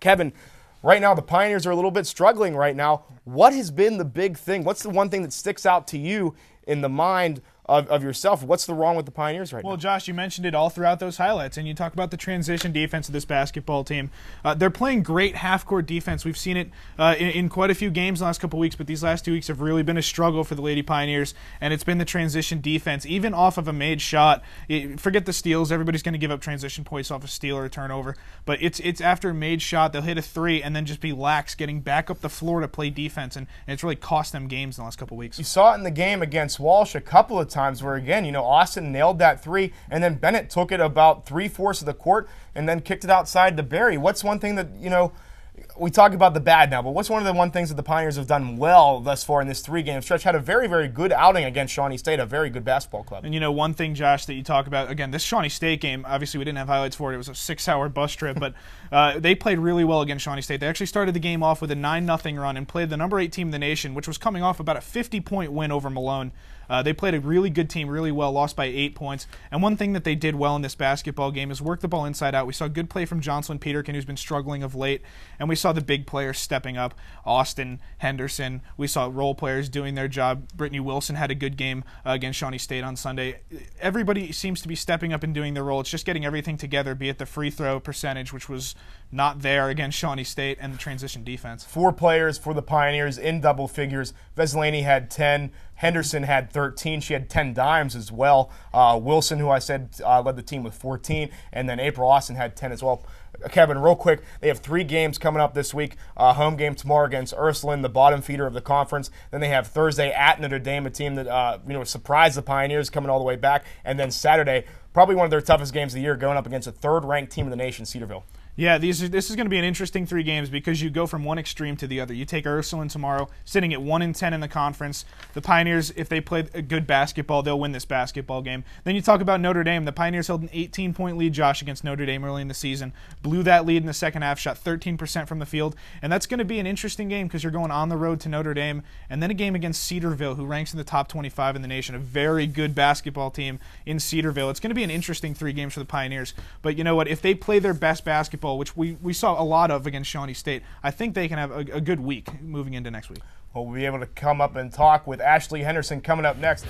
Kevin, right now the Pioneers are a little bit struggling right now. What has been the big thing? What's the one thing that sticks out to you in the mind of yourself? What's the wrong with the Pioneers right now? Well, Josh, you mentioned it all throughout those highlights, and you talk about the transition defense of this basketball team. They're playing great half-court defense. We've seen it in quite a few games the last couple weeks, but these last 2 weeks have really been a struggle for the Lady Pioneers, and it's been the transition defense. Even off of a made shot, forget the steals. Everybody's going to give up transition points off a steal or a turnover, but it's after a made shot, they'll hit a three and then just be lax getting back up the floor to play defense, and it's really cost them games in the last couple weeks. You saw it in the game against Walsh a couple of times where, again, Austin nailed that three, and then Bennett took it about 3/4 of the court and then kicked it outside to Barry. What's one thing that, we talk about the bad now, but what's one of the one things that the Pioneers have done well thus far in this three-game stretch? Had a very, very good outing against Shawnee State, a very good basketball club. And one thing, Josh, that you talk about, again, this Shawnee State game, obviously we didn't have highlights for it. It was a 6-hour bus trip, but they played really well against Shawnee State. They actually started the game off with a 9-0 run and played the number 8 team in the nation, which was coming off about a 50-point win over Malone. They played a really good team really well, lost by 8 points. And one thing that they did well in this basketball game is work the ball inside out. We saw good play from Jocelyn Peterkin, who's been struggling of late, and we saw the big players stepping up. Austin, Henderson. We saw role players doing their job. Brittany Wilson had a good game against Shawnee State on Sunday. Everybody seems to be stepping up and doing their role. It's just getting everything together, be it the free throw percentage, which was not there against Shawnee State, and the transition defense. 4 players for the Pioneers in double figures. Veslaney had 10. Henderson had 13. She had 10 dimes as well. Wilson, who I said led the team with 14, and then April Austin had 10 as well. Kevin, real quick, they have 3 games coming up this week. Home game tomorrow against Ursuline, the bottom feeder of the conference. Then they have Thursday at Notre Dame, a team that surprised the Pioneers coming all the way back. And then Saturday, probably one of their toughest games of the year, going up against a 3rd-ranked team in the nation, Cedarville. Yeah, this is going to be an interesting 3 games because you go from one extreme to the other. You take Ursuline tomorrow, sitting at 1-10 in the conference. The Pioneers, if they play a good basketball, they'll win this basketball game. Then you talk about Notre Dame. The Pioneers held an 18-point lead, Josh, against Notre Dame early in the season. Blew that lead in the second half, shot 13% from the field. And that's going to be an interesting game because you're going on the road to Notre Dame. And then a game against Cedarville, who ranks in the top 25 in the nation. A very good basketball team in Cedarville. It's going to be an interesting 3 games for the Pioneers. But you know what? If they play their best basketball, which we saw a lot of against Shawnee State, I think they can have a good week moving into next week. Well, we'll be able to come up and talk with Ashley Henderson coming up next.